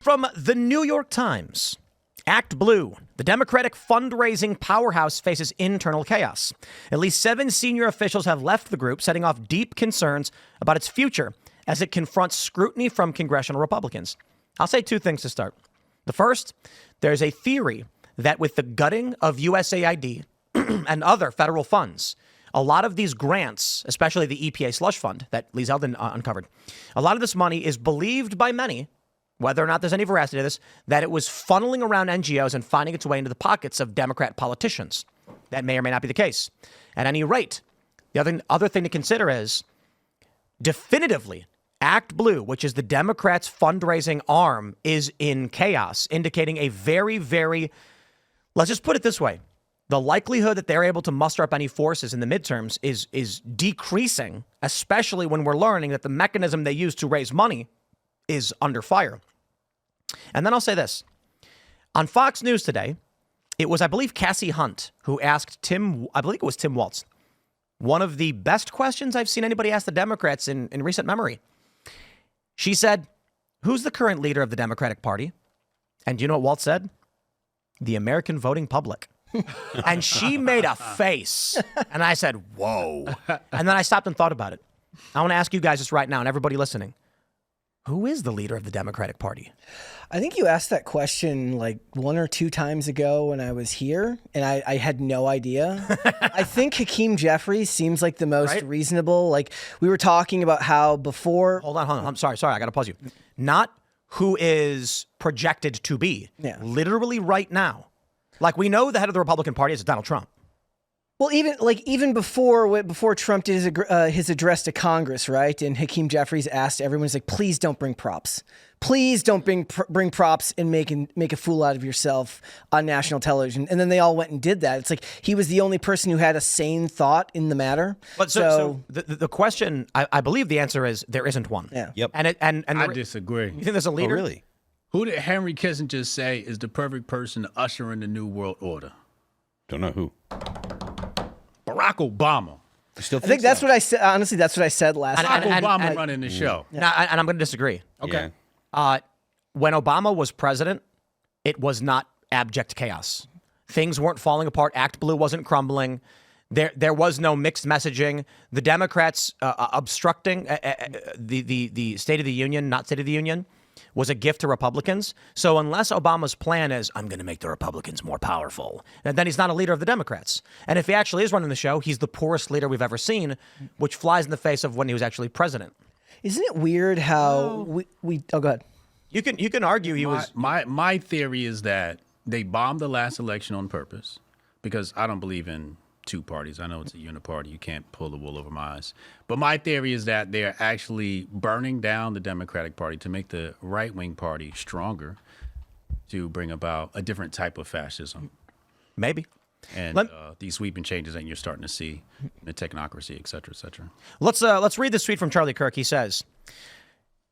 From the New York Times, ActBlue, the Democratic fundraising powerhouse, faces internal chaos. At least 7 senior officials have left the group, setting off deep concerns about its future as it confronts scrutiny from congressional Republicans. I'll say 2 things to start. The first, there's a theory that with the gutting of USAID and other federal funds, a lot of these grants, especially the EPA slush fund that Lee Zeldin uncovered, a lot of this money is believed by many, whether or not there's any veracity to this, that it was funneling around NGOs and finding its way into the pockets of Democrat politicians. That may or may not be the case. At any rate, the other thing to consider is definitively ActBlue, which is the Democrats' fundraising arm, is in chaos, indicating a very, very, let's just put it this way. The likelihood that they're able to muster up any forces in the midterms is decreasing, especially when we're learning that the mechanism they use to raise money is under fire. And then I'll say this. On Fox News today, it was, I believe, Cassie Hunt who asked Tim Waltz, one of the best questions I've seen anybody ask the Democrats in recent memory. She said, who's the current leader of the Democratic Party? And do you know what Waltz said? The American voting public. And she made a face. And I said, whoa. And then I stopped and thought about it. I want to ask you guys this right now and everybody listening. Who is the leader of the Democratic Party? I think you asked that question like 1 or 2 times ago when I was here, and I had no idea. I think Hakeem Jeffries seems like the most reasonable. Like, we were talking about how before... Hold on. I'm sorry. I got to pause you. Not who is projected to be. Yeah. Literally right now. Like, we know the head of the Republican Party is Donald Trump. Well, even before Trump did his address to Congress, right? And Hakeem Jeffries asked everyone, he's like, please don't bring props. Please don't bring props and make a fool out of yourself on national television. And then they all went and did that. It's like he was the only person who had a sane thought in the matter. But so the question, I believe the answer is there isn't one. Yeah. Yep. And I disagree. You think there's a leader? Oh, really? Who did Henry Kissinger say is the perfect person to usher in the New World Order? Don't know who. Barack Obama. You still I think that's what I said. Honestly, that's what I said last Barack time. Obama running the show. Now, and I'm going to disagree. Okay. Yeah. When Obama was president, it was not abject chaos. Things weren't falling apart. ActBlue wasn't crumbling. There was no mixed messaging. The Democrats obstructing the State of the Union, not State of the Union, was a gift to Republicans. So unless Obama's plan is, I'm going to make the Republicans more powerful, then he's not a leader of the Democrats. And if he actually is running the show, he's the poorest leader we've ever seen, which flies in the face of when he was actually president. Isn't it weird how we oh, go ahead. You can argue he was... My theory is that they bombed the last election on purpose because I don't believe in 2 parties. I know it's a uniparty. You can't pull the wool over my eyes. But my theory is that they're actually burning down the Democratic Party to make the right-wing party stronger, to bring about a different type of fascism. Maybe. And these sweeping changes that you're starting to see in the technocracy, et cetera, et cetera. Let's read this tweet from Charlie Kirk. He says,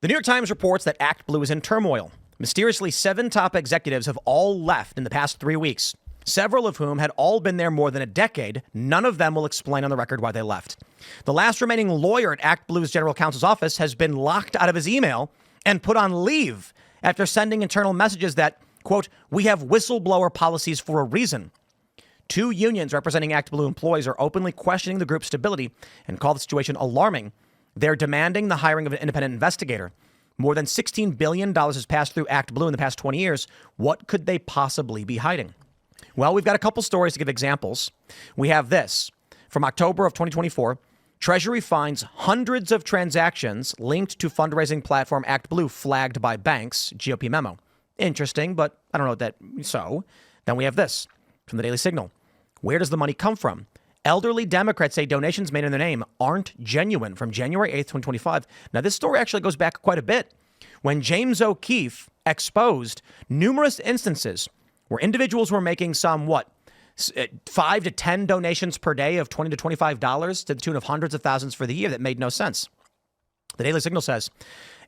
the New York Times reports that ActBlue is in turmoil. Mysteriously, 7 top executives have all left in the past 3 weeks, several of whom had all been there more than a decade. None of them will explain on the record why they left. The last remaining lawyer at ActBlue's general counsel's office has been locked out of his email and put on leave after sending internal messages that, quote, we have whistleblower policies for a reason. 2 unions representing ActBlue employees are openly questioning the group's stability and call the situation alarming. They're demanding the hiring of an independent investigator. More than $16 billion has passed through ActBlue in the past 20 years. What could they possibly be hiding? Well, we've got a couple stories to give examples. We have this. From October of 2024, Treasury finds hundreds of transactions linked to fundraising platform ActBlue flagged by banks, GOP memo. Interesting, but I don't know what that... So, then we have this from the Daily Signal. Where does the money come from? Elderly Democrats say donations made in their name aren't genuine from January 8th, 2025. Now, this story actually goes back quite a bit. When James O'Keefe exposed numerous instances where individuals were making some, 5 to 10 donations per day of $20 to $25 to the tune of hundreds of thousands for the year that made no sense. The Daily Signal says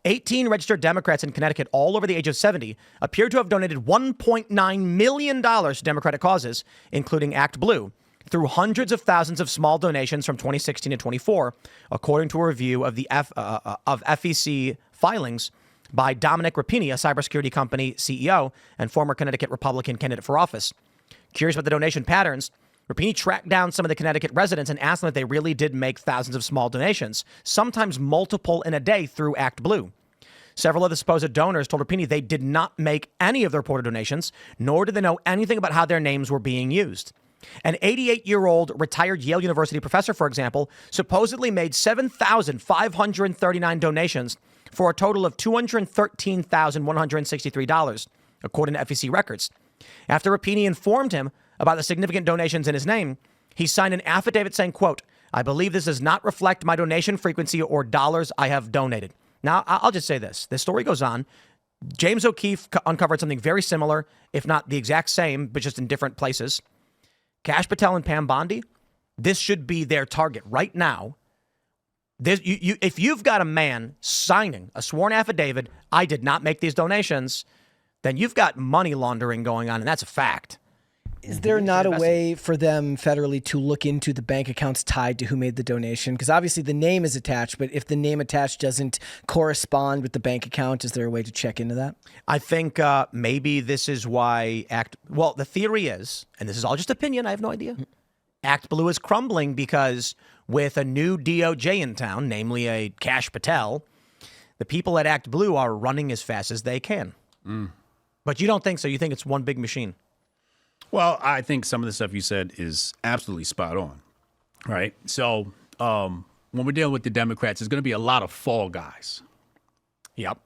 18 registered Democrats in Connecticut, all over the age of 70, appear to have donated $1.9 million to Democratic causes, including ActBlue, through hundreds of thousands of small donations from 2016 to 24, according to a review of the FEC filings by Dominic Rapini, a cybersecurity company CEO and former Connecticut Republican candidate for office. Curious about the donation patterns, Rapini tracked down some of the Connecticut residents and asked them if they really did make thousands of small donations, sometimes multiple in a day through ActBlue. Several of the supposed donors told Rapini they did not make any of the reported donations, nor did they know anything about how their names were being used. An 88-year-old retired Yale University professor, for example, supposedly made 7,539 donations for a total of $213,163, according to FEC records. After Rapini informed him about the significant donations in his name, he signed an affidavit saying, quote, "I believe this does not reflect my donation frequency or dollars I have donated." Now, I'll just say this. This story goes on. James O'Keefe uncovered something very similar, if not the exact same, but just in different places. Kash Patel and Pam Bondi, this should be their target right now. If you've got a man signing a sworn affidavit, I did not make these donations, then you've got money laundering going on, and that's a fact. Is there not a way for them federally to look into the bank accounts tied to who made the donation? Because obviously the name is attached, but if the name attached doesn't correspond with the bank account, is there a way to check into that? I think maybe this is why well, the theory is, and this is all just opinion, I have no idea, ActBlue is crumbling because with a new DOJ in town, namely a Kash Patel, the people at ActBlue are running as fast as they can. But you don't think so? You think it's one big machine? Well, I think some of the stuff you said is absolutely spot on, right? So when we're dealing with the Democrats, there's going to be a lot of fall guys. Yep.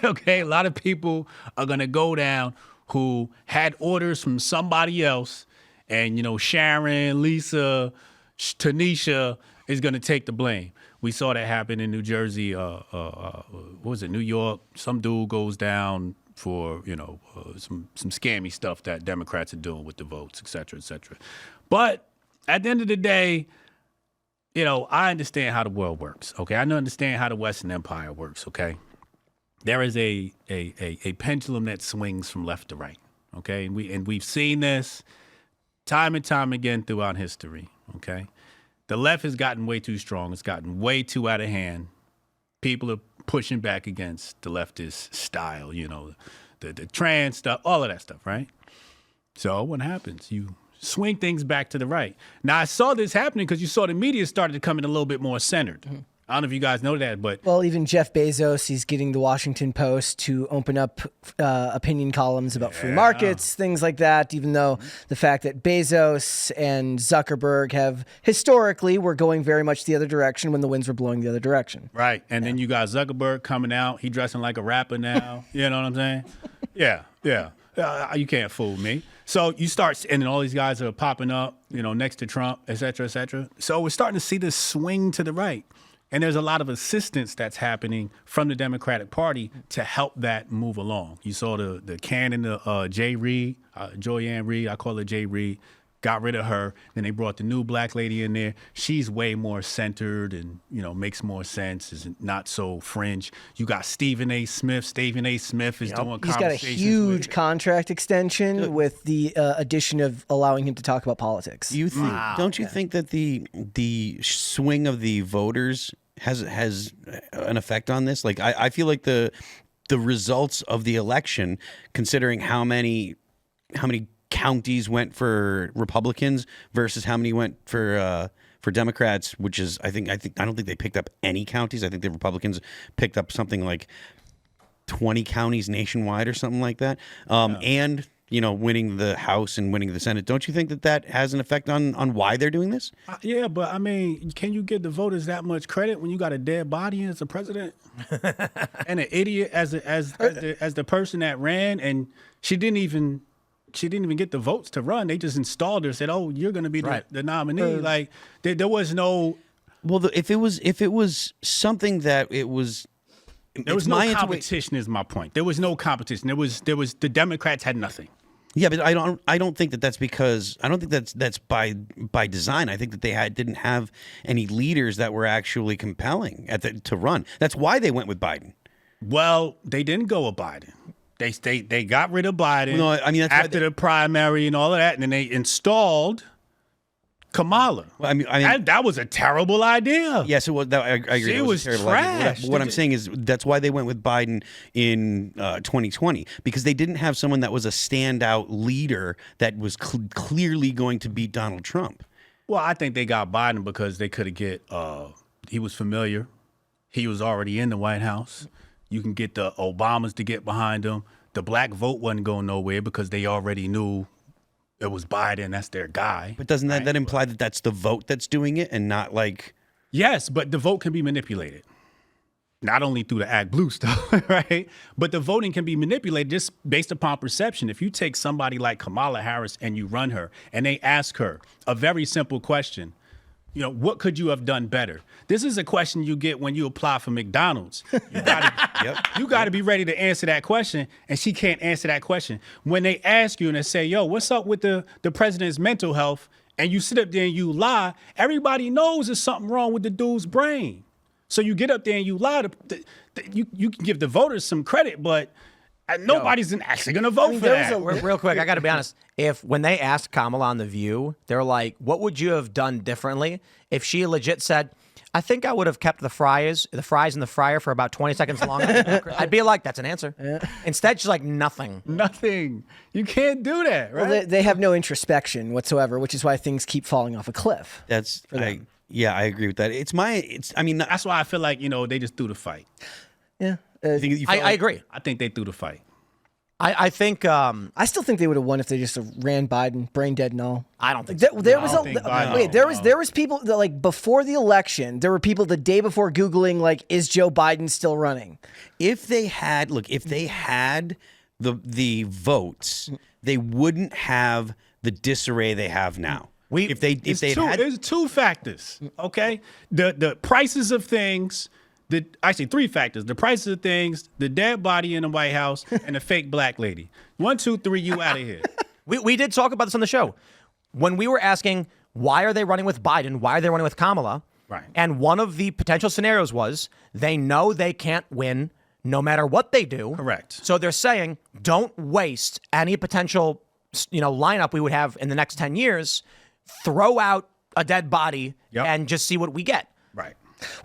Okay, a lot of people are going to go down who had orders from somebody else, and, you know, Sharon, Lisa, Tanisha is going to take the blame. We saw that happen in New Jersey. What was it, New York? Some dude goes down for, you know, some scammy stuff that Democrats are doing with the votes, et cetera, et cetera. But at the end of the day, you know, I understand how the world works, okay? I understand how the Western Empire works, okay? There is a pendulum that swings from left to right, okay? And we've seen this time and time again throughout history, okay? The left has gotten way too strong. It's gotten way too out of hand. People are pushing back against the leftist style, you know, the trans stuff, all of that stuff, right? So what happens? You swing things back to the right. Now, I saw this happening because you saw the media started to come in a little bit more centered. Mm-hmm. I don't know if you guys know that, but... Well, even Jeff Bezos, he's getting the Washington Post to open up opinion columns about free markets, things like that, even though the fact that Bezos and Zuckerberg have historically were going very much the other direction when the winds were blowing the other direction. Right. And then you got Zuckerberg coming out. He dressing like a rapper now. You know what I'm saying? Yeah. You can't fool me. So you start, and then all these guys are popping up, you know, next to Trump, et cetera, et cetera. So we're starting to see this swing to the right. And there's a lot of assistance that's happening from the Democratic Party to help that move along. You saw the canon of Jay Reid, Joyanne Reid, I call her Jay Reid, got rid of her. Then they brought the new black lady in there. She's way more centered and, you know, makes more sense, is not so fringe. You got Stephen A. Smith. Stephen A. Smith is doing conversations. He's got a huge contract extension with the addition of allowing him to talk about politics. You think? Don't you think that the swing of the voters has an effect on this? Like, I feel like the results of the election, considering how many counties went for Republicans versus how many went for Democrats, which is I don't think they picked up any counties. I think the Republicans picked up something like 20 counties nationwide or something like that. And you know, winning the House and winning the Senate. Don't you think that has an effect on why they're doing this? Yeah, but I mean, can you give the voters that much credit when you got a dead body as a president and an idiot as the person that ran, and she didn't even get the votes to run. They just installed her, said, "Oh, you're going to be the nominee." Like there was no. Well, if it was something that it was. There was no competition. Is my point. There was no competition. There was the Democrats had nothing. Yeah, but I don't think that's because I don't think that's by design. I think that they didn't have any leaders that were actually compelling to run. That's why they went with Biden. Well, they didn't go with Biden. They got rid of Biden. No, I mean that's after the primary and all of that, and then they installed Kamala. Well, I mean, that was a terrible idea. yes, it was. I agree. It That was a terrible idea. trash. What I'm saying is that's why they went with Biden in 2020, because they didn't have someone that was a standout leader that was clearly going to beat Donald Trump. Well, I think they got Biden because they could have he was familiar. He was already in the White House. You can get the Obamas to get behind him. The black vote wasn't going nowhere because they already knew it was Biden. That's their guy. But doesn't that imply that that's the vote that's doing it and not like... Yes, but the vote can be manipulated. Not only through the ActBlue stuff, right? But the voting can be manipulated just based upon perception. If you take somebody like Kamala Harris and you run her and they ask her a very simple question, what could you have done better? This is a question you get when you apply for McDonald's. You got to be ready to answer that question, and she can't answer that question. When they ask you and they say, yo, what's up with the president's mental health, and you sit up there and you lie, everybody knows there's something wrong with the dude's brain. So you get up there and you lie. You can give the voters some credit, but nobody's actually going to vote for that. Real quick, I got to be honest. When they asked Kamala on The View, they're like, what would you have done differently if she legit said, I think I would have kept the fries in the fryer for about 20 seconds longer. I'd be like, that's an answer. Yeah. Instead, she's like, nothing. Nothing. You can't do that, right? Well, they have no introspection whatsoever, which is why things keep falling off a cliff. Yeah, I agree with that. That's why I feel like, they just threw the fight. Yeah. I agree. I think they threw the fight. I think I still think they would have won if they just ran Biden, brain dead and all. I don't think there was people that, like, before the election, there were people the day before Googling, like, is Joe Biden still running? If they had the votes, they wouldn't have the disarray they have now. There's two factors, okay? The prices of things. Actually, three factors: the prices of things, the dead body in the White House, and the fake black lady. 1, 2, 3, you out of here. We did talk about this on the show when we were asking why are they running with Biden, why are they running with Kamala, right? And one of the potential scenarios was they know they can't win no matter what they do. Correct. So they're saying don't waste any potential lineup we would have in the next 10 years. Throw out a dead body and just see what we get. Right.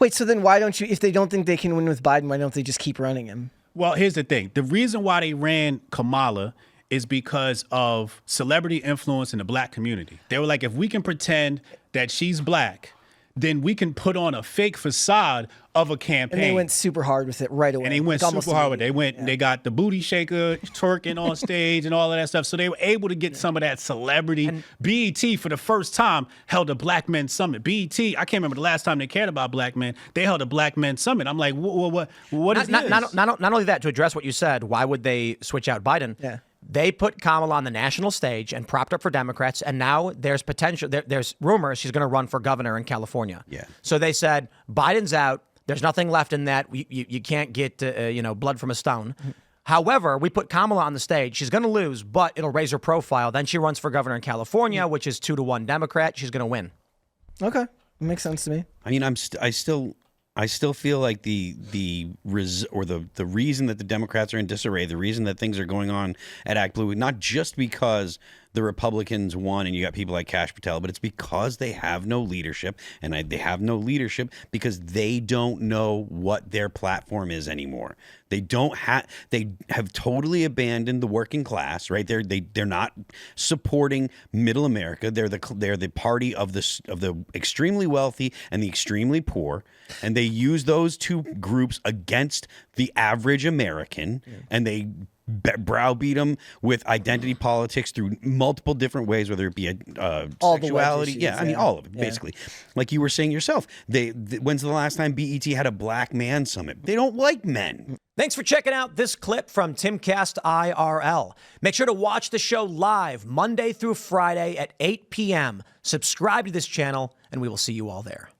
Wait, so then why don't you, if they don't think they can win with Biden, why don't they just keep running him? Well, here's the thing. The reason why they ran Kamala is because of celebrity influence in the black community. They were like, if we can pretend that she's black, then we can put on a fake facade of a campaign. And they went super hard with it right away. And they went super hard with it. They got the booty shaker twerking on stage and all of that stuff. So they were able to get some of that celebrity. And BET, for the first time, held a Black Men Summit. BET, I can't remember the last time they cared about black men. They held a Black Men Summit. I'm like, what is this? Not only that, to address what you said, why would they switch out Biden? Yeah. They put Kamala on the national stage and propped up for Democrats, and now there's potential. There's rumors she's going to run for governor in California. Yeah. So they said Biden's out. There's nothing left in that. You can't get blood from a stone. However, we put Kamala on the stage. She's going to lose, but it'll raise her profile. Then she runs for governor in California, which is 2-1 Democrat. She's going to win. Okay, makes sense to me. I mean, I still feel like the reason that the Democrats are in disarray, the reason that things are going on at ActBlue, not just because the Republicans won and you got people like Kash Patel, but it's because they have no leadership, and they have no leadership because they don't know what their platform is anymore. They have totally abandoned the working class, right? They're not supporting middle America. They're the party of the extremely wealthy and the extremely poor, and they use those two groups against the average American, and they browbeat them with identity politics through multiple different ways, whether it be sexuality. All of it, basically. Like you were saying yourself, when's the last time BET had a Black Man Summit? They don't like men. Thanks for checking out this clip from Timcast IRL. Make sure to watch the show live Monday through Friday at 8 p.m. Subscribe to this channel, and we will see you all there.